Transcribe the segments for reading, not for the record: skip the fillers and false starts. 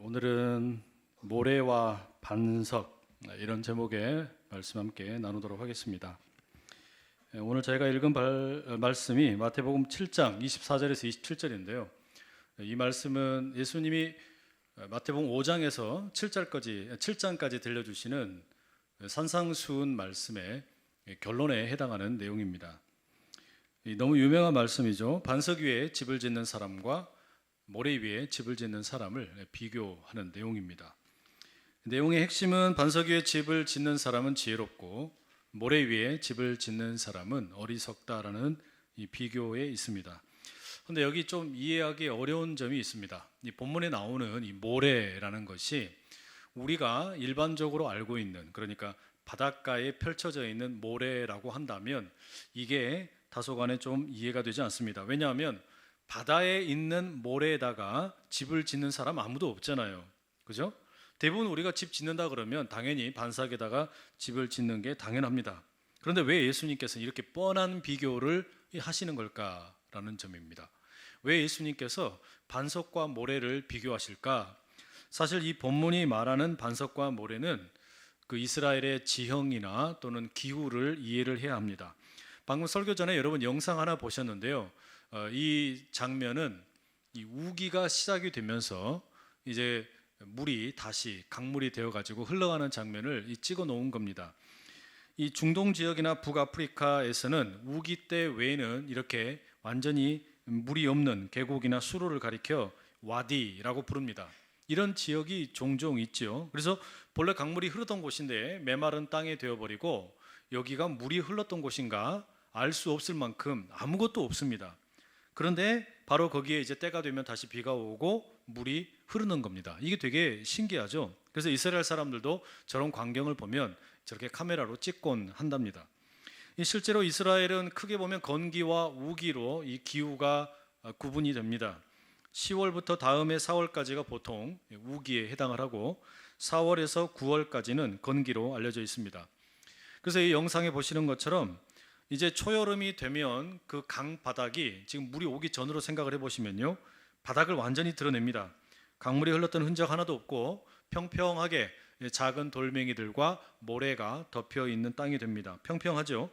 오늘은 모래와 반석 이런 제목의 말씀 함께 나누도록 하겠습니다. 오늘 저희가 읽은 말씀이 마태복음 7장 24절에서 27절인데요. 이 말씀은 예수님이 마태복음 5장에서 7장까지 들려주시는 산상수훈 말씀의 결론에 해당하는 내용입니다. 너무 유명한 말씀이죠. 반석 위에 집을 짓는 사람과 모래 위에 집을 짓는 사람을 비교하는 내용입니다. 내용의 핵심은 반석 위에 집을 짓는 사람은 지혜롭고 모래 위에 집을 짓는 사람은 어리석다라는 이 비교에 있습니다. 그런데 여기 좀 이해하기 어려운 점이 있습니다. 이 본문에 나오는 이 모래라는 것이 우리가 일반적으로 알고 있는, 그러니까 바닷가에 펼쳐져 있는 모래라고 한다면 이게 다소간에 좀 이해가 되지 않습니다. 왜냐하면 바다에 있는 모래에다가 집을 짓는 사람 아무도 없잖아요. 그죠? 대부분 우리가 집 짓는다 그러면 당연히 반석에다가 집을 짓는 게 당연합니다. 그런데 왜 예수님께서 이렇게 뻔한 비교를 하시는 걸까라는 점입니다. 왜 예수님께서 반석과 모래를 비교하실까? 사실 이 본문이 말하는 반석과 모래는 그 이스라엘의 지형이나 또는 기후를 이해를 해야 합니다. 방금 설교 전에 여러분 영상 하나 보셨는데요. 이 장면은 이 우기가 시작이 되면서 이제 물이 다시 강물이 되어가지고 흘러가는 장면을 찍어 놓은 겁니다. 이 중동 지역이나 북아프리카에서는 우기 때 외에는 이렇게 완전히 물이 없는 계곡이나 수로를 가리켜 와디라고 부릅니다. 이런 지역이 종종 있죠. 그래서 본래 강물이 흐르던 곳인데 메마른 땅이 되어버리고 여기가 물이 흘렀던 곳인가 알 수 없을 만큼 아무것도 없습니다. 그런데 바로 거기에 이제 때가 되면 다시 비가 오고 물이 흐르는 겁니다. 이게 되게 신기하죠. 그래서 이스라엘 사람들도 저런 광경을 보면 저렇게 카메라로 찍곤 한답니다. 실제로 이스라엘은 크게 보면 건기와 우기로 이 기후가 구분이 됩니다. 10월부터 다음해 4월까지가 보통 우기에 해당을 하고 4월에서 9월까지는 건기로 알려져 있습니다. 그래서 이 영상에 보시는 것처럼 이제 초여름이 되면 그 강 바닥이 지금 물이 오기 전으로 생각을 해보시면요, 바닥을 완전히 드러냅니다. 강물이 흘렀던 흔적 하나도 없고 평평하게 작은 돌멩이들과 모래가 덮여 있는 땅이 됩니다. 평평하죠.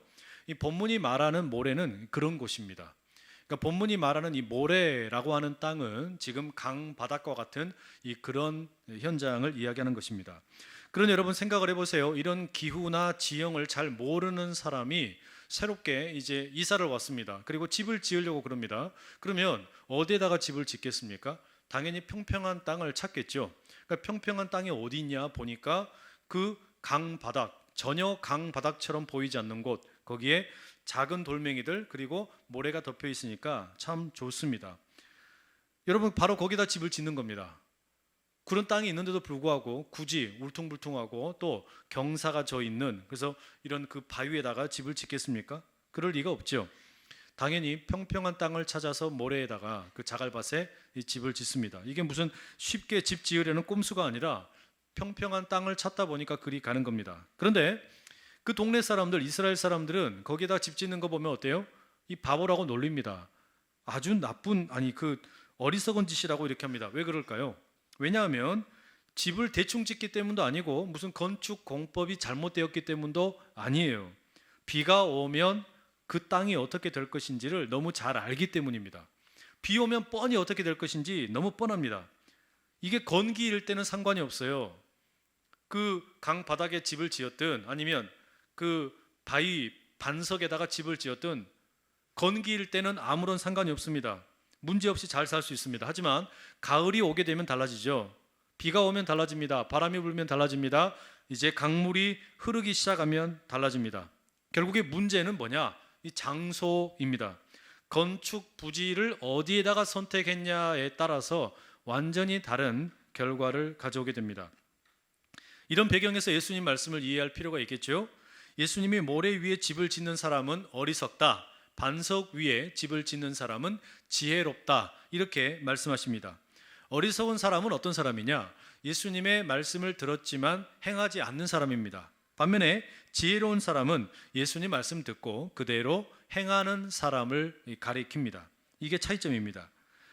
이 본문이 말하는 모래는 그런 곳입니다. 그러니까 본문이 말하는 이 모래라고 하는 땅은 지금 강 바닥과 같은 그런 현장을 이야기하는 것입니다. 그러니 여러분 생각을 해보세요. 이런 기후나 지형을 잘 모르는 사람이 새롭게 이제 이사를 왔습니다. 그리고 집을 지으려고 그럽니다. 그러면 어디에다가 집을 짓겠습니까? 당연히 평평한 땅을 찾겠죠. 그러니까 평평한 땅이 어디 있냐 보니까 그 강 바닥, 전혀 강 바닥처럼 보이지 않는 곳, 거기에 작은 돌멩이들 그리고 모래가 덮여 있으니까 참 좋습니다. 여러분 바로 거기다 집을 짓는 겁니다. 그런 땅이 있는데도 불구하고 굳이 울퉁불퉁하고 또 경사가 져 있는, 그래서 이런 그 바위에다가 집을 짓겠습니까? 그럴 리가 없죠. 당연히 평평한 땅을 찾아서 모래에다가 그 자갈밭에 이 집을 짓습니다. 이게 무슨 쉽게 집 지으려는 꼼수가 아니라 평평한 땅을 찾다 보니까 그리 가는 겁니다. 그런데 그 동네 사람들, 이스라엘 사람들은 거기에다 집 짓는 거 보면 어때요? 이 바보라고 놀립니다. 아주 나쁜, 그 어리석은 짓이라고 이렇게 합니다. 왜 그럴까요? 왜냐하면 집을 대충 짓기 때문도 아니고 무슨 건축 공법이 잘못되었기 때문도 아니에요. 비가 오면 그 땅이 어떻게 될 것인지를 너무 잘 알기 때문입니다. 비 오면 뻔히 어떻게 될 것인지 너무 뻔합니다. 이게 건기일 때는 상관이 없어요. 그 강 바닥에 집을 지었든 아니면 그 바위 반석에다가 집을 지었든 건기일 때는 아무런 상관이 없습니다. 문제없이 잘 살 수 있습니다. 하지만 가을이 오게 되면 달라지죠. 비가 오면 달라집니다. 바람이 불면 달라집니다. 이제 강물이 흐르기 시작하면 달라집니다. 결국에 문제는 뭐냐? 이 장소입니다. 건축 부지를 어디에다가 선택했냐에 따라서 완전히 다른 결과를 가져오게 됩니다. 이런 배경에서 예수님 말씀을 이해할 필요가 있겠죠. 예수님이 모래 위에 집을 짓는 사람은 어리석다, 반석 위에 집을 짓는 사람은 지혜롭다, 이렇게 말씀하십니다. 어리석은 사람은 어떤 사람이냐? 예수님의 말씀을 들었지만 행하지 않는 사람입니다. 반면에 지혜로운 사람은 예수님 말씀 듣고 그대로 행하는 사람을 가리킵니다. 이게 차이점입니다.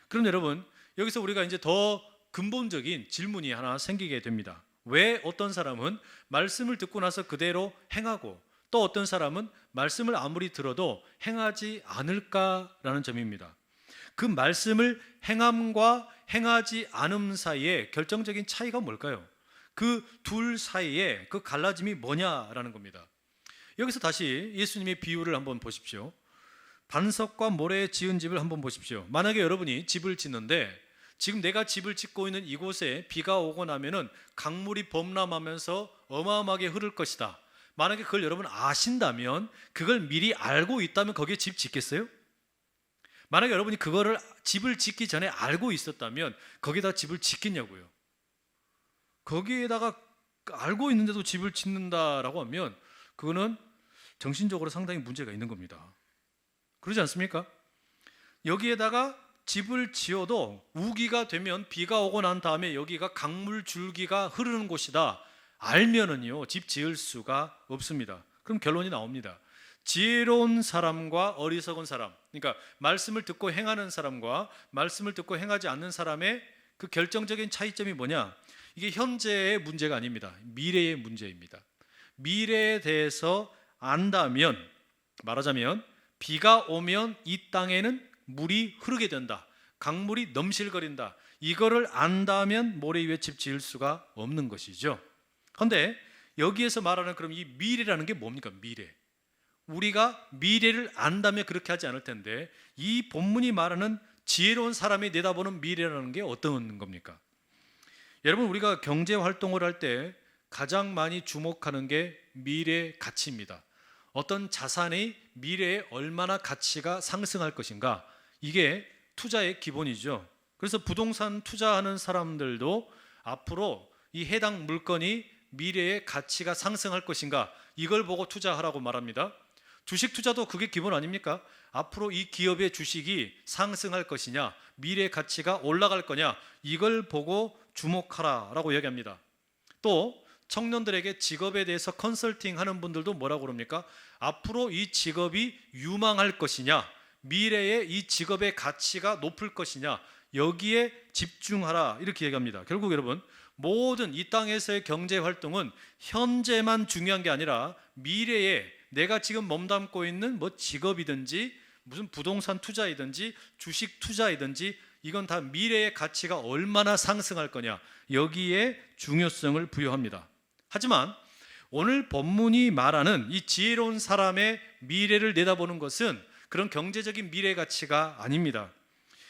그럼 여러분, 여기서 우리가 이제 더 근본적인 질문이 하나 생기게 됩니다. 왜 어떤 사람은 말씀을 듣고 나서 그대로 행하고 또 어떤 사람은 말씀을 아무리 들어도 행하지 않을까라는 점입니다. 그 말씀을 행함과 행하지 않음 사이에 결정적인 차이가 뭘까요? 그 둘 사이에 그 갈라짐이 뭐냐라는 겁니다. 여기서 다시 예수님의 비유를 한번 보십시오. 반석과 모래에 지은 집을 한번 보십시오. 만약에 여러분이 집을 짓는데 지금 내가 집을 짓고 있는 이곳에 비가 오고 나면은 강물이 범람하면서 어마어마하게 흐를 것이다. 만약에 그걸 여러분 아신다면, 그걸 미리 알고 있다면 거기에 집 짓겠어요? 만약에 여러분이 그거를 집을 짓기 전에 알고 있었다면 거기에다 집을 짓겠냐고요. 거기에다가 알고 있는데도 집을 짓는다라고 하면 그거는 정신적으로 상당히 문제가 있는 겁니다. 그러지 않습니까? 여기에다가 집을 지어도 우기가 되면 비가 오고 난 다음에 여기가 강물 줄기가 흐르는 곳이다 알면은요, 집 지을 수가 없습니다. 그럼 결론이 나옵니다. 지혜로운 사람과 어리석은 사람, 그러니까 말씀을 듣고 행하는 사람과 말씀을 듣고 행하지 않는 사람의 그 결정적인 차이점이 뭐냐? 이게 현재의 문제가 아닙니다. 미래의 문제입니다. 미래에 대해서 안다면, 말하자면 비가 오면 이 땅에는 물이 흐르게 된다, 강물이 넘실거린다, 이거를 안다면 모래 위에 집 지을 수가 없는 것이죠. 그런데 여기에서 말하는 그럼 이 미래라는 게 뭡니까? 미래. 우리가 미래를 안다면 그렇게 하지 않을 텐데, 이 본문이 말하는 지혜로운 사람이 내다보는 미래라는 게 어떤 겁니까? 여러분, 우리가 경제 활동을 할 때 가장 많이 주목하는 게 미래 가치입니다. 어떤 자산이 미래에 얼마나 가치가 상승할 것인가, 이게 투자의 기본이죠. 그래서 부동산 투자하는 사람들도 앞으로 이 해당 물건이 미래에 가치가 상승할 것인가, 이걸 보고 투자하라고 말합니다. 주식 투자도 그게 기본 아닙니까? 앞으로 이 기업의 주식이 상승할 것이냐, 미래 가치가 올라갈 거냐, 이걸 보고 주목하라라고 이야기합니다. 또 청년들에게 직업에 대해서 컨설팅 하는 분들도 뭐라고 그럽니까? 앞으로 이 직업이 유망할 것이냐, 미래에 이 직업의 가치가 높을 것이냐, 여기에 집중하라, 이렇게 얘기합니다. 결국 여러분, 모든 이 땅에서의 경제 활동은 현재만 중요한 게 아니라 미래에 내가 지금 몸담고 있는 뭐 직업이든지 무슨 부동산 투자이든지 주식 투자이든지 이건 다 미래의 가치가 얼마나 상승할 거냐, 여기에 중요성을 부여합니다. 하지만 오늘 본문이 말하는 이 지혜로운 사람의 미래를 내다보는 것은 그런 경제적인 미래 가치가 아닙니다.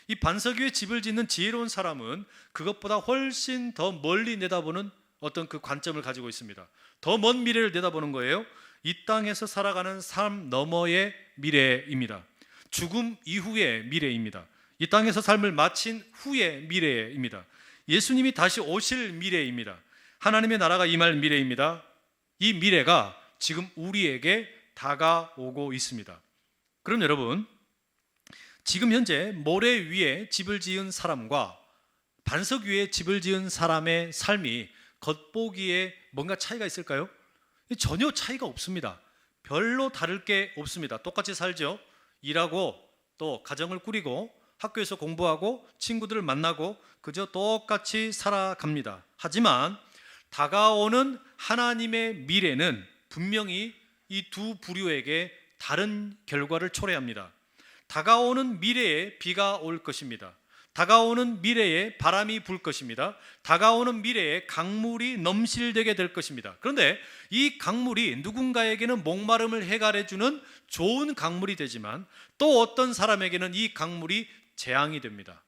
이 반석 위에 집을 짓는 지혜로운 사람은 그것보다 훨씬 더 멀리 내다보는 어떤 그 관점을 가지고 있습니다. 더 먼 미래를 내다보는 거예요. 이 땅에서 살아가는 삶 너머의 미래입니다. 죽음 이후의 미래입니다. 이 땅에서 삶을 마친 후의 미래입니다. 예수님이 다시 오실 미래입니다. 하나님의 나라가 임할 미래입니다. 이 미래가 지금 우리에게 다가오고 있습니다. 그럼 여러분, 지금 현재 모래 위에 집을 지은 사람과 반석 위에 집을 지은 사람의 삶이 겉보기에 뭔가 차이가 있을까요? 전혀 차이가 없습니다. 별로 다를 게 없습니다. 똑같이 살죠. 일하고 또 가정을 꾸리고 학교에서 공부하고 친구들을 만나고 그저 똑같이 살아갑니다. 하지만 다가오는 하나님의 미래는 분명히 이 두 부류에게 다른 결과를 초래합니다. 다가오는 미래에 비가 올 것입니다. 다가오는 미래에 바람이 불 것입니다. 다가오는 미래에 강물이 넘실되게 될 것입니다. 그런데 이 강물이 누군가에게는 목마름을 해결해주는 좋은 강물이 되지만 또 어떤 사람에게는 이 강물이 재앙이 됩니다.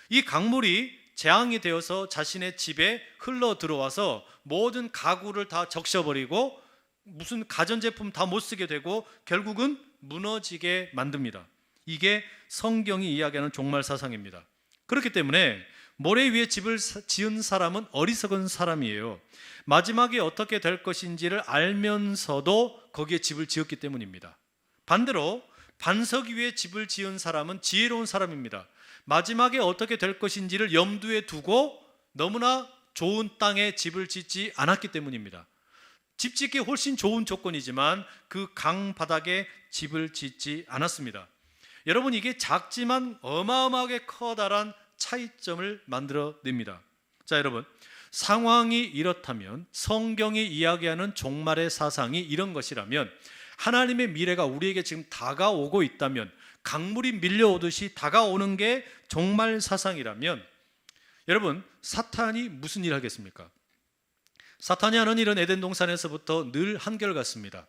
이 강물이 재앙이 되어서 자신의 집에 흘러 들어와서 모든 가구를 다 적셔버리고 무슨 가전제품 다 못 쓰게 되고 결국은 무너지게 만듭니다. 이게 성경이 이야기하는 종말사상입니다. 그렇기 때문에 모래 위에 집을 지은 사람은 어리석은 사람이에요. 마지막에 어떻게 될 것인지를 알면서도 거기에 집을 지었기 때문입니다. 반대로 반석 위에 집을 지은 사람은 지혜로운 사람입니다. 마지막에 어떻게 될 것인지를 염두에 두고 너무나 좋은 땅에 집을 짓지 않았기 때문입니다. 집 짓기 훨씬 좋은 조건이지만 그 강 바닥에 집을 짓지 않았습니다. 여러분, 이게 작지만 어마어마하게 커다란 차이점을 만들어냅니다. 자, 여러분, 상황이 이렇다면, 성경이 이야기하는 종말의 사상이 이런 것이라면, 하나님의 미래가 우리에게 지금 다가오고 있다면, 강물이 밀려오듯이 다가오는 게 종말 사상이라면, 여러분, 사탄이 무슨 일을 하겠습니까? 사탄이 하는 일은 에덴 동산에서부터 늘 한결같습니다.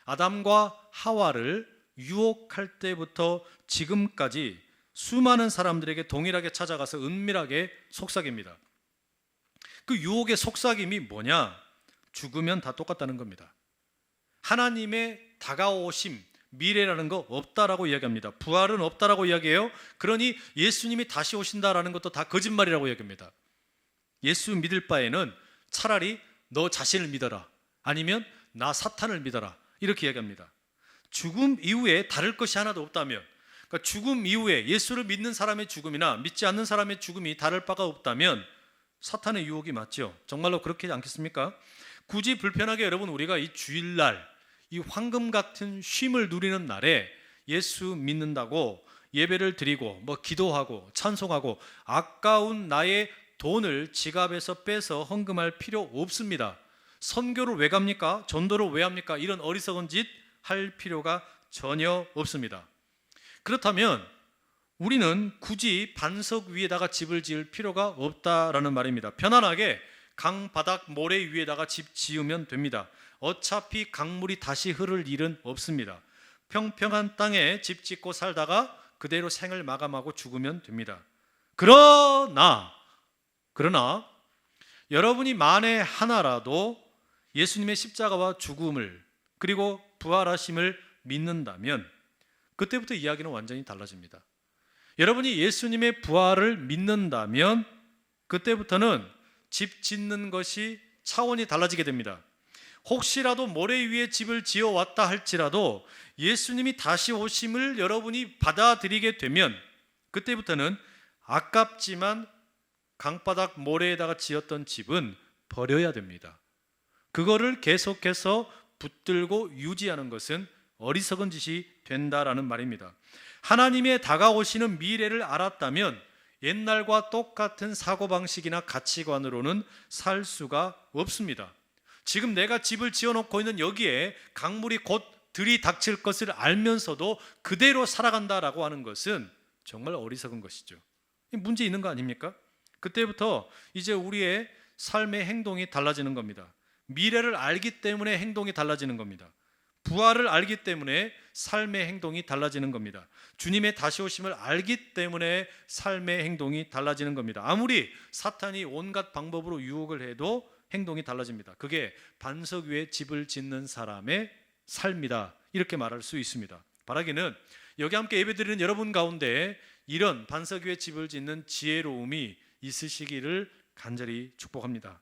아담과 하와를 유혹할 때부터 지금까지 수많은 사람들에게 동일하게 찾아가서 은밀하게 속삭입니다. 그 유혹의 속삭임이 뭐냐? 죽으면 다 똑같다는 겁니다. 하나님의 다가오심, 미래라는 거 없다라고 이야기합니다. 부활은 없다라고 이야기해요. 그러니 예수님이 다시 오신다라는 것도 다 거짓말이라고 이야기합니다. 예수 믿을 바에는 차라리 너 자신을 믿어라, 아니면 나 사탄을 믿어라, 이렇게 이야기합니다. 죽음 이후에 다를 것이 하나도 없다면, 그러니까 죽음 이후에 예수를 믿는 사람의 죽음이나 믿지 않는 사람의 죽음이 다를 바가 없다면 사탄의 유혹이 맞죠. 정말로 그렇지 않겠습니까? 굳이 불편하게 여러분, 우리가 이 주일날, 이 황금 같은 쉼을 누리는 날에 예수 믿는다고 예배를 드리고 기도하고 찬송하고 아까운 나의 돈을 지갑에서 빼서 헌금할 필요 없습니다. 선교를 왜 갑니까? 전도를 왜 합니까? 이런 어리석은 짓 할 필요가 전혀 없습니다. 그렇다면 우리는 굳이 반석 위에다가 집을 지을 필요가 없다라는 말입니다. 편안하게 강바닥 모래 위에다가 집 지으면 됩니다. 어차피 강물이 다시 흐를 일은 없습니다. 평평한 땅에 집 짓고 살다가 그대로 생을 마감하고 죽으면 됩니다. 그러나 여러분이 만에 하나라도 예수님의 십자가와 죽음을 그리고 부활하심을 믿는다면 그때부터 이야기는 완전히 달라집니다. 여러분이 예수님의 부활을 믿는다면 그때부터는 집 짓는 것이 차원이 달라지게 됩니다. 혹시라도 모래 위에 집을 지어왔다 할지라도 예수님이 다시 오심을 여러분이 받아들이게 되면 그때부터는 아깝지만 강바닥 모래에다가 지었던 집은 버려야 됩니다. 그거를 계속해서 붙들고 유지하는 것은 어리석은 짓이 된다라는 말입니다. 하나님의 다가오시는 미래를 알았다면 옛날과 똑같은 사고방식이나 가치관으로는 살 수가 없습니다. 지금 내가 집을 지어놓고 있는 여기에 강물이 곧 들이닥칠 것을 알면서도 그대로 살아간다라고 하는 것은 정말 어리석은 것이죠. 문제 있는 거 아닙니까? 그때부터 이제 우리의 삶의 행동이 달라지는 겁니다. 미래를 알기 때문에 행동이 달라지는 겁니다. 부활을 알기 때문에 삶의 행동이 달라지는 겁니다. 주님의 다시 오심을 알기 때문에 삶의 행동이 달라지는 겁니다. 아무리 사탄이 온갖 방법으로 유혹을 해도 행동이 달라집니다. 그게 반석 위에 집을 짓는 사람의 삶이다, 이렇게 말할 수 있습니다. 바라기는 여기 함께 예배드리는 여러분 가운데 이런 반석 위에 집을 짓는 지혜로움이 있으시기를 간절히 축복합니다.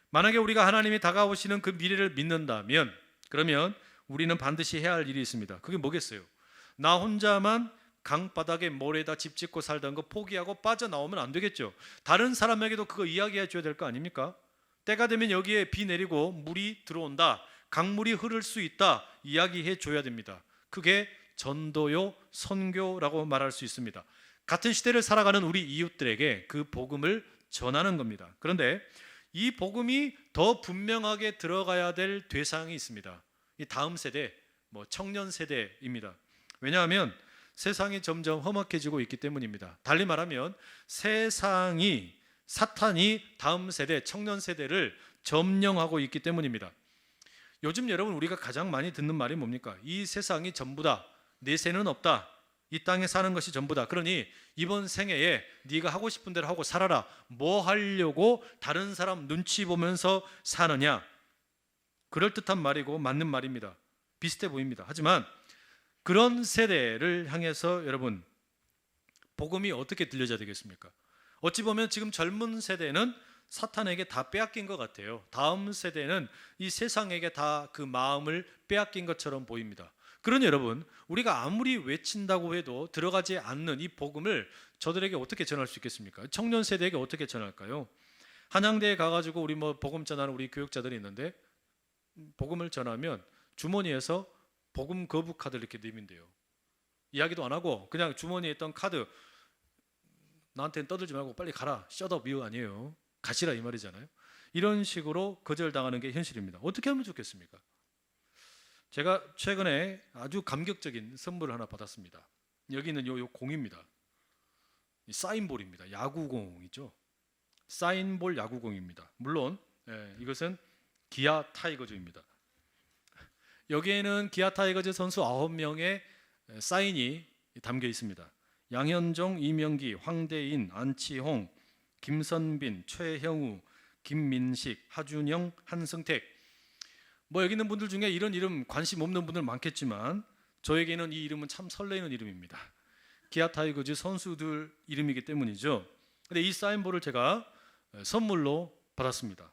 만약에 우리가 하나님이 다가오시는 그 미래를 믿는다면 그러면 우리는 반드시 해야 할 일이 있습니다. 그게 뭐겠어요? 나 혼자만 강바닥에 모래에다 집 짓고 살던 거 포기하고 빠져나오면 안 되겠죠. 다른 사람에게도 그거 이야기해 줘야 될 거 아닙니까? 때가 되면 여기에 비 내리고 물이 들어온다, 강물이 흐를 수 있다, 이야기해 줘야 됩니다. 그게 전도요, 선교라고 말할 수 있습니다. 같은 시대를 살아가는 우리 이웃들에게 그 복음을 전하는 겁니다. 그런데 이 복음이 더 분명하게 들어가야 될 대상이 있습니다. 이 다음 세대, 청년 세대입니다. 왜냐하면 세상이 점점 험악해지고 있기 때문입니다. 달리 말하면 사탄이 다음 세대, 청년 세대를 점령하고 있기 때문입니다. 요즘 여러분 우리가 가장 많이 듣는 말이 뭡니까? 이 세상이 전부다, 내 새는 없다, 이 땅에 사는 것이 전부다. 그러니 이번 생애에 네가 하고 싶은 대로 하고 살아라. 뭐 하려고 다른 사람 눈치 보면서 사느냐? 그럴듯한 말이고 맞는 말입니다. 비슷해 보입니다. 하지만 그런 세대를 향해서 여러분 복음이 어떻게 들려져야 되겠습니까? 어찌 보면 지금 젊은 세대는 사탄에게 다 빼앗긴 것 같아요. 다음 세대는 이 세상에게 다 그 마음을 빼앗긴 것처럼 보입니다. 그러니 여러분, 우리가 아무리 외친다고 해도 들어가지 않는 이 복음을 저들에게 어떻게 전할 수 있겠습니까? 청년 세대에게 어떻게 전할까요? 한양대에 가가지고 우리 복음 전하는 우리 교육자들이 있는데 복음을 전하면 주머니에서 복음 거부 카드를 이렇게 내민대요. 이야기도 안 하고 그냥 주머니에 있던 카드 나한테는 떠들지 말고 빨리 가라. shut up 이거 아니에요. 가시라 이 말이잖아요. 이런 식으로 거절당하는 게 현실입니다. 어떻게 하면 좋겠습니까? 제가 최근에 아주 감격적인 선물을 하나 받았습니다. 여기 있는 요 공입니다. 사인볼입니다. 야구공이죠. 사인볼 야구공입니다. 물론 이것은 기아 타이거즈입니다. 여기에는 기아 타이거즈 선수 9명의 사인이 담겨 있습니다. 양현종, 이명기, 황대인, 안치홍, 김선빈, 최형우, 김민식, 하준영, 한승택. 여기 있는 분들 중에 이런 이름 관심 없는 분들 많겠지만 저에게는 이 이름은 참 설레이는 이름입니다. 기아 타이거즈 선수들 이름이기 때문이죠. 근데 이 사인볼을 제가 선물로 받았습니다.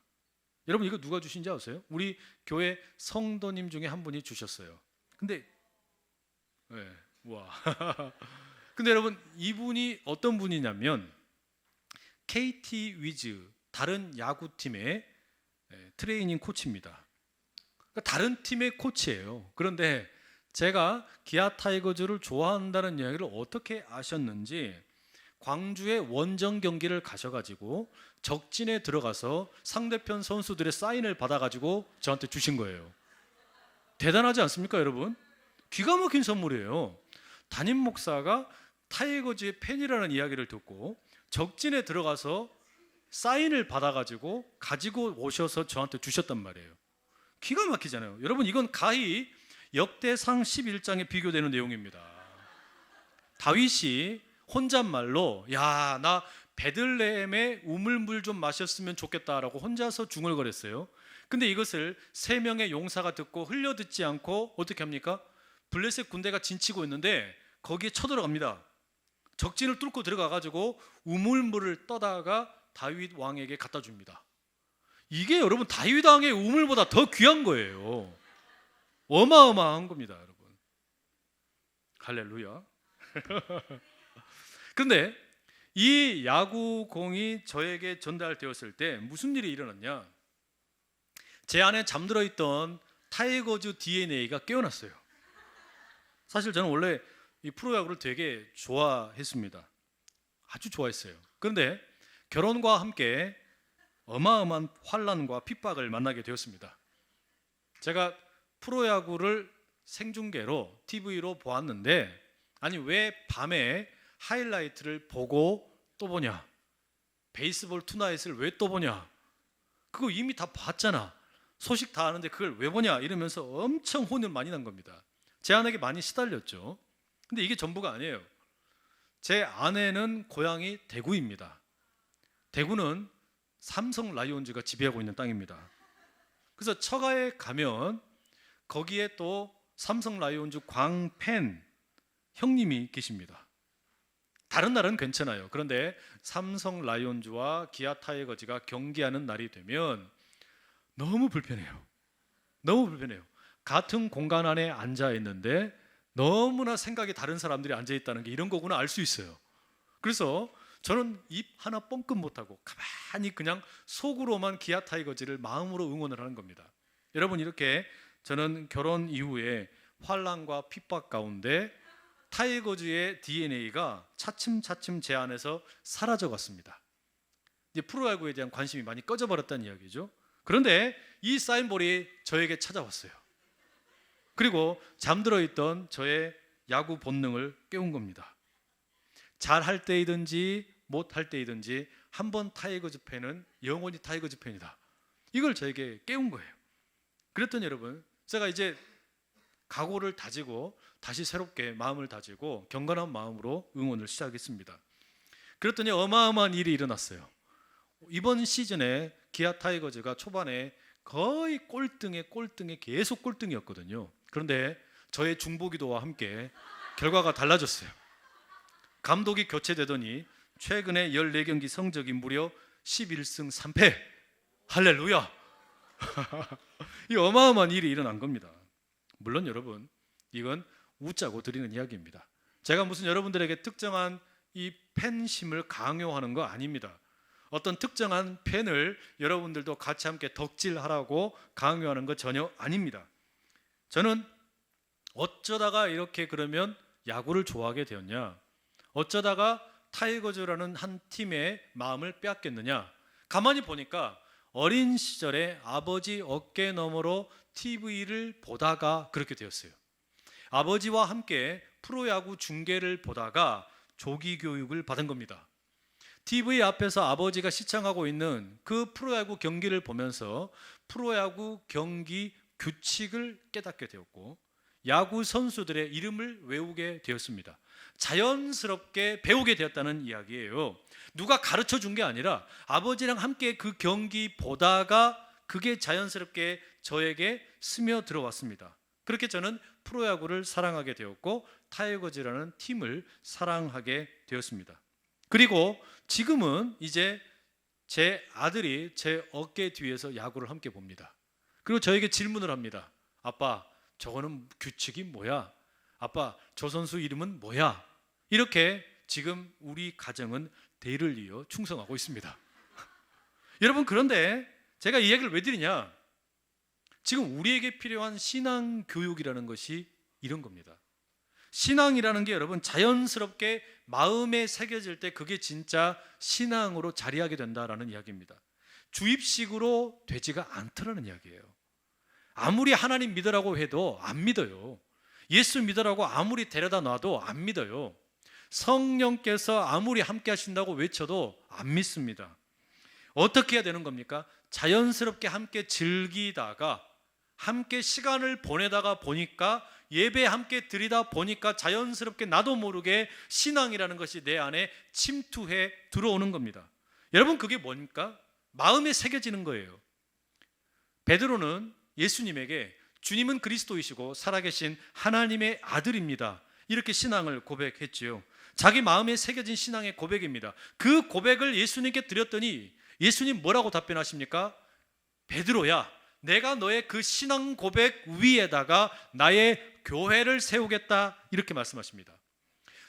여러분 이거 누가 주신지 아세요? 우리 교회 성도님 중에 한 분이 주셨어요. 근데 와. 근데 여러분 이분이 어떤 분이냐면 KT 위즈 다른 야구팀의 트레이닝 코치입니다. 그러니까 다른 팀의 코치예요. 그런데 제가 기아 타이거즈를 좋아한다는 이야기를 어떻게 아셨는지 광주의 원정 경기를 가셔가지고 적진에 들어가서 상대편 선수들의 사인을 받아가지고 저한테 주신 거예요. 대단하지 않습니까, 여러분? 기가 막힌 선물이에요. 담임 목사가 타이거즈의 팬이라는 이야기를 듣고 적진에 들어가서 사인을 받아가지고 가지고 오셔서 저한테 주셨단 말이에요. 기가 막히잖아요. 여러분 이건 가히 역대상 11장에 비교되는 내용입니다. 다윗이 혼잣말로 나 베들레헴의 우물물 좀 마셨으면 좋겠다라고 혼자서 중얼거렸어요. 근데 이것을 3명의 용사가 듣고 흘려듣지 않고 어떻게 합니까? 블레셋 군대가 진치고 있는데 거기에 쳐들어갑니다. 적진을 뚫고 들어가가지고 우물물을 떠다가 다윗 왕에게 갖다 줍니다. 이게 여러분 다윗 왕의 우물보다 더 귀한 거예요. 어마어마한 겁니다, 여러분. 할렐루야. 그런데 이 야구공이 저에게 전달되었을 때 무슨 일이 일어났냐? 제 안에 잠들어 있던 타이거즈 DNA가 깨어났어요. 사실 저는 원래 이 프로야구를 되게 좋아했습니다. 아주 좋아했어요. 그런데 결혼과 함께 어마어마한 환난과 핍박을 만나게 되었습니다. 제가 프로야구를 생중계로 TV로 보았는데 아니 왜 밤에 하이라이트를 보고 또 보냐? 베이스볼 투나잇을 왜 또 보냐? 그거 이미 다 봤잖아. 소식 다 아는데 그걸 왜 보냐? 이러면서 엄청 혼을 많이 난 겁니다. 제 아내에게 많이 시달렸죠. 근데 이게 전부가 아니에요. 제 아내는 고향이 대구입니다. 대구는 삼성 라이온즈가 지배하고 있는 땅입니다. 그래서 처가에 가면 거기에 또 삼성 라이온즈 광팬 형님이 계십니다. 다른 날은 괜찮아요. 그런데 삼성 라이온즈와 기아 타이거즈가 경기하는 날이 되면 너무 불편해요. 너무 불편해요. 같은 공간 안에 앉아 있는데 너무나 생각이 다른 사람들이 앉아 있다는 게 이런 거구나 알 수 있어요. 그래서 저는 입 하나 뻥끗 못하고 가만히 그냥 속으로만 기아 타이거즈를 마음으로 응원을 하는 겁니다. 여러분 이렇게 저는 결혼 이후에 환난과 핍박 가운데 타이거즈의 DNA가 차츰차츰 제 안에서 사라져갔습니다. 이제 프로야구에 대한 관심이 많이 꺼져버렸다는 이야기죠. 그런데 이 사인볼이 저에게 찾아왔어요. 그리고 잠들어 있던 저의 야구 본능을 깨운 겁니다. 잘할 때이든지 못할 때이든지 한번 타이거즈 팬은 영원히 타이거즈 팬이다. 이걸 저에게 깨운 거예요. 그랬더니 여러분 제가 이제 각오를 다지고 다시 새롭게 마음을 다지고 경건한 마음으로 응원을 시작했습니다. 그랬더니 어마어마한 일이 일어났어요. 이번 시즌에 기아 타이거즈가 초반에 거의 꼴등에 계속 꼴등이었거든요. 그런데 저의 중보기도와 함께 결과가 달라졌어요. 감독이 교체되더니 최근에 14경기 성적이 무려 11승 3패. 할렐루야. 이 어마어마한 일이 일어난 겁니다. 물론 여러분 이건 웃자고 드리는 이야기입니다. 제가 무슨 여러분들에게 특정한 이 팬심을 강요하는 거 아닙니다. 어떤 특정한 팬을 여러분들도 같이 함께 덕질하라고 강요하는 거 전혀 아닙니다. 저는 어쩌다가 이렇게 그러면 야구를 좋아하게 되었냐? 어쩌다가 타이거즈라는 한 팀의 마음을 빼앗겼느냐? 가만히 보니까 어린 시절에 아버지 어깨 너머로 TV를 보다가 그렇게 되었어요. 아버지와 함께 프로야구 중계를 보다가 조기 교육을 받은 겁니다. TV 앞에서 아버지가 시청하고 있는 그 프로야구 경기를 보면서 프로야구 경기 규칙을 깨닫게 되었고 야구 선수들의 이름을 외우게 되었습니다. 자연스럽게 배우게 되었다는 이야기예요. 누가 가르쳐 준 게 아니라 아버지랑 함께 그 경기 보다가 그게 자연스럽게 저에게 스며 들어왔습니다. 그렇게 저는 프로야구를 사랑하게 되었고 타이거즈라는 팀을 사랑하게 되었습니다. 그리고 지금은 이제 제 아들이 제 어깨 뒤에서 야구를 함께 봅니다. 그리고 저에게 질문을 합니다. 아빠, 저거는 규칙이 뭐야? 아빠, 저 선수 이름은 뭐야? 이렇게 지금 우리 가정은 대를 이어 충성하고 있습니다. 여러분, 그런데 제가 이 얘기를 왜 드리냐? 지금 우리에게 필요한 신앙 교육이라는 것이 이런 겁니다. 신앙이라는 게 여러분 자연스럽게 마음에 새겨질 때 그게 진짜 신앙으로 자리하게 된다라는 이야기입니다. 주입식으로 되지가 않더라는 이야기예요. 아무리 하나님 믿으라고 해도 안 믿어요. 예수 믿으라고 아무리 데려다 놔도 안 믿어요. 성령께서 아무리 함께 하신다고 외쳐도 안 믿습니다. 어떻게 해야 되는 겁니까? 자연스럽게 함께 즐기다가 함께 시간을 보내다가 보니까 예배 함께 드리다 보니까 자연스럽게 나도 모르게 신앙이라는 것이 내 안에 침투해 들어오는 겁니다. 여러분, 그게 뭡니까? 마음에 새겨지는 거예요. 베드로는 예수님에게 주님은 그리스도이시고 살아계신 하나님의 아들입니다, 이렇게 신앙을 고백했지요. 자기 마음에 새겨진 신앙의 고백입니다. 그 고백을 예수님께 드렸더니 예수님 뭐라고 답변하십니까? 베드로야, 내가 너의 그 신앙 고백 위에다가 나의 교회를 세우겠다, 이렇게 말씀하십니다.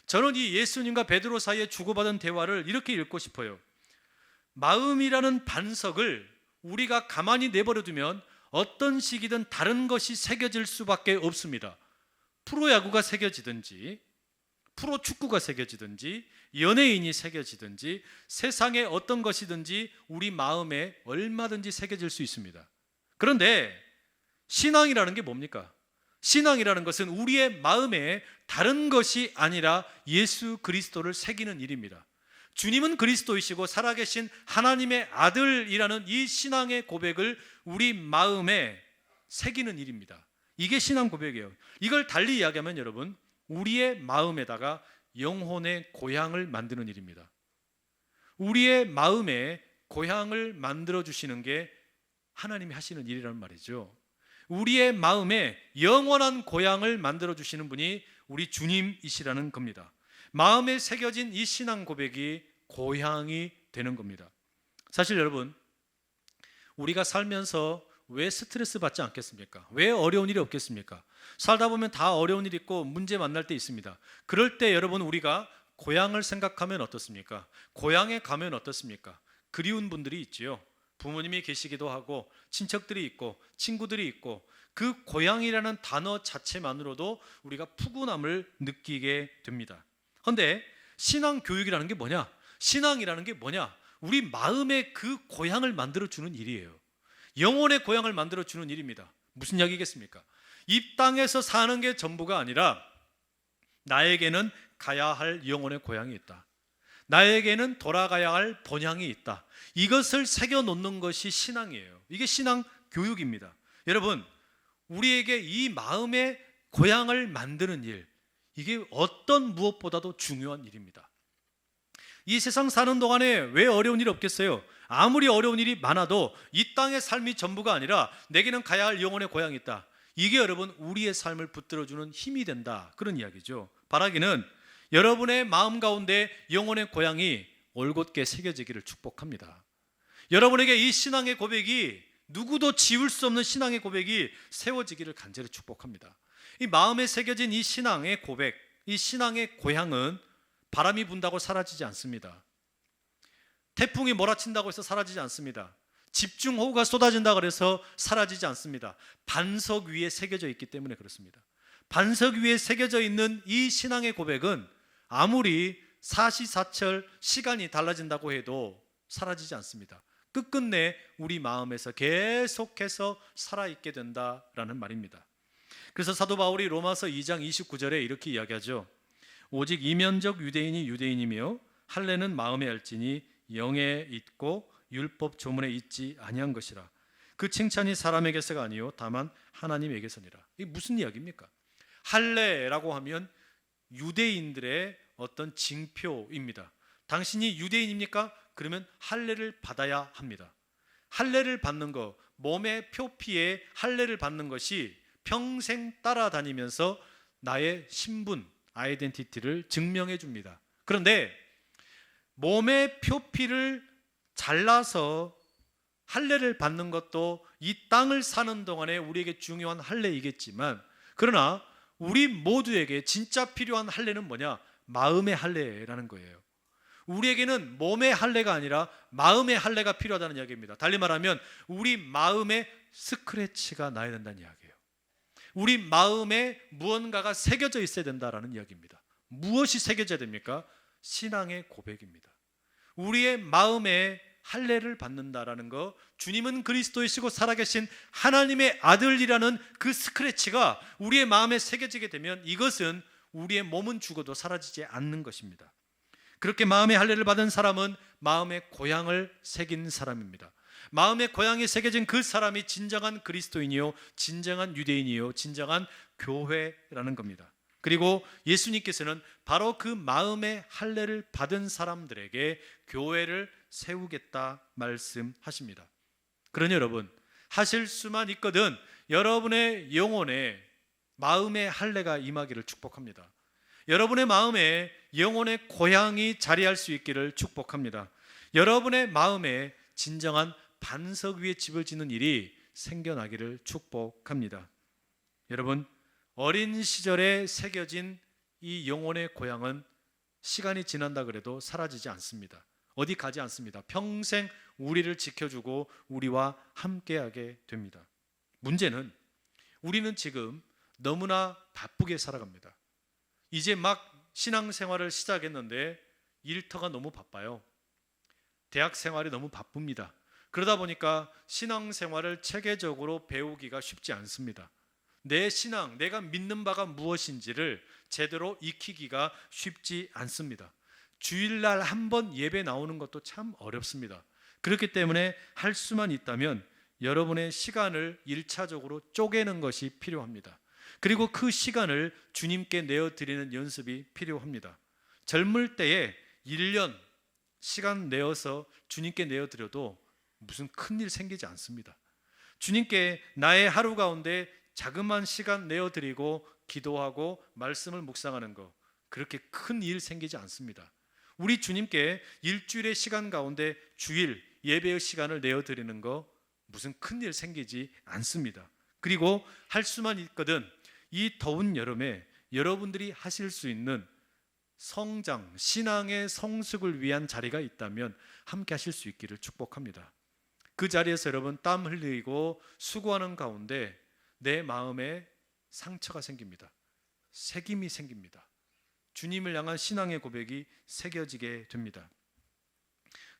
저는 이 예수님과 베드로 사이에 주고받은 대화를 이렇게 읽고 싶어요. 마음이라는 반석을 우리가 가만히 내버려 두면 어떤 시기든 다른 것이 새겨질 수밖에 없습니다. 프로야구가 새겨지든지 프로축구가 새겨지든지 연예인이 새겨지든지 세상의 어떤 것이든지 우리 마음에 얼마든지 새겨질 수 있습니다. 그런데 신앙이라는 게 뭡니까? 신앙이라는 것은 우리의 마음에 다른 것이 아니라 예수 그리스도를 새기는 일입니다. 주님은 그리스도이시고 살아계신 하나님의 아들이라는 이 신앙의 고백을 우리 마음에 새기는 일입니다. 이게 신앙 고백이에요. 이걸 달리 이야기하면 여러분, 우리의 마음에다가 영혼의 고향을 만드는 일입니다. 우리의 마음에 고향을 만들어 주시는 게 하나님이 하시는 일이란 말이죠. 우리의 마음에 영원한 고향을 만들어 주시는 분이 우리 주님이시라는 겁니다. 마음에 새겨진 이 신앙 고백이 고향이 되는 겁니다. 사실 여러분, 우리가 살면서 왜 스트레스 받지 않겠습니까? 왜 어려운 일이 없겠습니까? 살다 보면 다 어려운 일 있고 문제 만날 때 있습니다. 그럴 때 여러분, 우리가 고향을 생각하면 어떻습니까? 고향에 가면 어떻습니까? 그리운 분들이 있지요. 부모님이 계시기도 하고 친척들이 있고 친구들이 있고 그 고향이라는 단어 자체만으로도 우리가 푸근함을 느끼게 됩니다. 그런데 신앙 교육이라는 게 뭐냐? 신앙이라는 게 뭐냐? 우리 마음의 그 고향을 만들어주는 일이에요. 영혼의 고향을 만들어주는 일입니다. 무슨 이야기겠습니까? 이 땅에서 사는 게 전부가 아니라 나에게는 가야 할 영혼의 고향이 있다. 나에게는 돌아가야 할 본향이 있다. 이것을 새겨놓는 것이 신앙이에요. 이게 신앙 교육입니다. 여러분, 우리에게 이 마음의 고향을 만드는 일, 이게 어떤 무엇보다도 중요한 일입니다. 이 세상 사는 동안에 왜 어려운 일 없겠어요? 아무리 어려운 일이 많아도 이 땅의 삶이 전부가 아니라 내게는 가야 할 영혼의 고향이 있다. 이게 여러분, 우리의 삶을 붙들어주는 힘이 된다, 그런 이야기죠. 바라기는 여러분의 마음 가운데 영혼의 고향이 올곧게 새겨지기를 축복합니다. 여러분에게 이 신앙의 고백이, 누구도 지울 수 없는 신앙의 고백이 세워지기를 간절히 축복합니다. 이 마음에 새겨진 이 신앙의 고백, 이 신앙의 고향은 바람이 분다고 사라지지 않습니다. 태풍이 몰아친다고 해서 사라지지 않습니다. 집중호우가 쏟아진다고 해서 사라지지 않습니다. 반석 위에 새겨져 있기 때문에 그렇습니다. 반석 위에 새겨져 있는 이 신앙의 고백은 아무리 사시사철 시간이 달라진다고 해도 사라지지 않습니다. 끝끝내 우리 마음에서 계속해서 살아있게 된다라는 말입니다. 그래서 사도 바울이 로마서 2장 29절에 이렇게 이야기하죠. 오직 이면적 유대인이 유대인이며 할례는 마음에 알지니 영에 있고 율법 조문에 있지 아니한 것이라. 그 칭찬이 사람에게서가 아니요 다만 하나님에게서니라. 이게 무슨 이야기입니까? 할례라고 하면 유대인들의 어떤 징표입니다. 당신이 유대인입니까? 그러면 할례를 받아야 합니다. 할례를 받는 것, 몸의 표피에 할례를 받는 것이 평생 따라다니면서 나의 신분, 아이덴티티를 증명해 줍니다. 그런데 몸의 표피를 잘라서 할례를 받는 것도 이 땅을 사는 동안에 우리에게 중요한 할례이겠지만, 그러나 우리 모두에게 진짜 필요한 할례는 뭐냐? 마음의 할례라는 거예요. 우리에게는 몸의 할례가 아니라 마음의 할례가 필요하다는 이야기입니다. 달리 말하면 우리 마음에 스크래치가 나야 된다는 이야기예요. 우리 마음에 무언가가 새겨져 있어야 된다는 이야기입니다. 무엇이 새겨져야 됩니까? 신앙의 고백입니다. 우리의 마음에 할례를 받는다라는 거, 주님은 그리스도이시고 살아계신 하나님의 아들이라는 그 스크래치가 우리의 마음에 새겨지게 되면 이것은 우리의 몸은 죽어도 사라지지 않는 것입니다. 그렇게 마음의 할례를 받은 사람은 마음의 고향을 새긴 사람입니다. 마음의 고향이 새겨진 그 사람이 진정한 그리스도인이요, 진정한 유대인이요, 진정한 교회라는 겁니다. 그리고 예수님께서는 바로 그 마음의 할례를 받은 사람들에게 교회를 세우겠다 말씀하십니다. 그러니 여러분, 하실 수만 있거든 여러분의 영혼에 마음의 할례가 임하기를 축복합니다. 여러분의 마음에 영혼의 고향이 자리할 수 있기를 축복합니다. 여러분의 마음에 진정한 반석 위에 집을 짓는 일이 생겨나기를 축복합니다. 여러분, 어린 시절에 새겨진 이 영혼의 고향은 시간이 지난다 그래도 사라지지 않습니다. 어디 가지 않습니다. 평생 우리를 지켜주고 우리와 함께하게 됩니다. 문제는 우리는 지금 너무나 바쁘게 살아갑니다. 이제 막 신앙생활을 시작했는데 일터가 너무 바빠요. 대학 생활이 너무 바쁩니다. 그러다 보니까 신앙생활을 체계적으로 배우기가 쉽지 않습니다. 내 신앙, 내가 믿는 바가 무엇인지를 제대로 익히기가 쉽지 않습니다. 주일날 한 번 예배 나오는 것도 참 어렵습니다. 그렇기 때문에 할 수만 있다면 여러분의 시간을 1차적으로 쪼개는 것이 필요합니다. 그리고 그 시간을 주님께 내어드리는 연습이 필요합니다. 젊을 때에 1년 시간 내어서 주님께 내어드려도 무슨 큰일 생기지 않습니다. 주님께 나의 하루 가운데 자그마한 시간 내어드리고 기도하고 말씀을 묵상하는 거, 그렇게 큰 일 생기지 않습니다. 우리 주님께 일주일의 시간 가운데 주일 예배의 시간을 내어드리는 거 무슨 큰일 생기지 않습니다. 그리고 할 수만 있거든 이 더운 여름에 여러분들이 하실 수 있는 성장, 신앙의 성숙을 위한 자리가 있다면 함께 하실 수 있기를 축복합니다. 그 자리에서 여러분 땀 흘리고 수고하는 가운데 내 마음에 상처가 생깁니다. 새김이 생깁니다. 주님을 향한 신앙의 고백이 새겨지게 됩니다.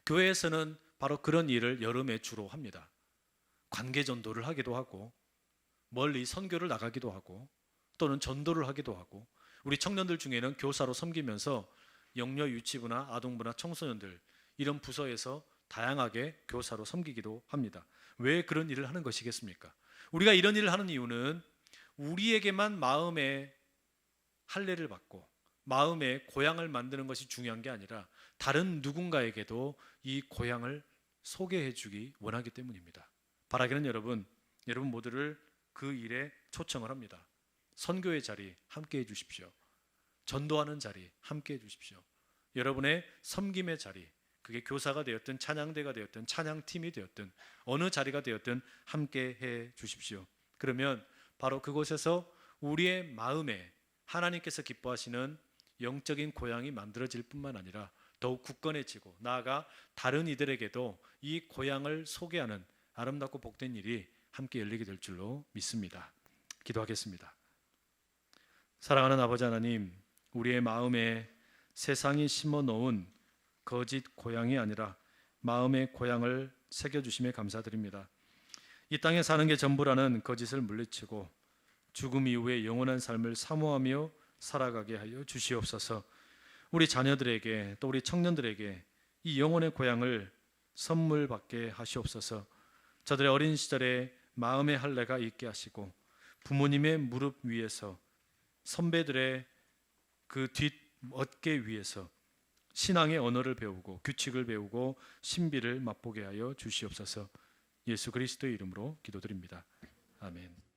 교회에서는 바로 그런 일을 여름에 주로 합니다. 관계 전도를 하기도 하고 멀리 선교를 나가기도 하고 또는 전도를 하기도 하고, 우리 청년들 중에는 교사로 섬기면서 영녀 유치부나 아동부나 청소년들 이런 부서에서 다양하게 교사로 섬기기도 합니다. 왜 그런 일을 하는 것이겠습니까? 우리가 이런 일을 하는 이유는 우리에게만 마음의 할례를 받고 마음의 고향을 만드는 것이 중요한 게 아니라 다른 누군가에게도 이 고향을 소개해 주기 원하기 때문입니다. 바라기는 여러분 모두를 그 일에 초청을 합니다. 선교의 자리 함께 해 주십시오. 전도하는 자리 함께 해 주십시오. 여러분의 섬김의 자리, 그게 교사가 되었든 찬양대가 되었든 찬양팀이 되었든 어느 자리가 되었든 함께 해 주십시오. 그러면 바로 그곳에서 우리의 마음에 하나님께서 기뻐하시는 영적인 고향이 만들어질 뿐만 아니라 더욱 굳건해지고 나아가 다른 이들에게도 이 고향을 소개하는 아름답고 복된 일이 함께 열리게 될 줄로 믿습니다. 기도하겠습니다. 사랑하는 아버지 하나님, 우리의 마음에 세상이 심어 놓은 거짓 고향이 아니라 마음의 고향을 새겨주심에 감사드립니다. 이 땅에 사는 게 전부라는 거짓을 물리치고 죽음 이후의 영원한 삶을 사모하며 살아가게 하여 주시옵소서. 우리 자녀들에게 또 우리 청년들에게 이 영혼의 고향을 선물 받게 하시옵소서. 저들의 어린 시절에 마음의 할례가 있게 하시고 부모님의 무릎 위에서 선배들의 그 뒷 어깨 위에서 신앙의 언어를 배우고 규칙을 배우고 신비를 맛보게 하여 주시옵소서. 예수 그리스도의 이름으로 기도드립니다. 아멘.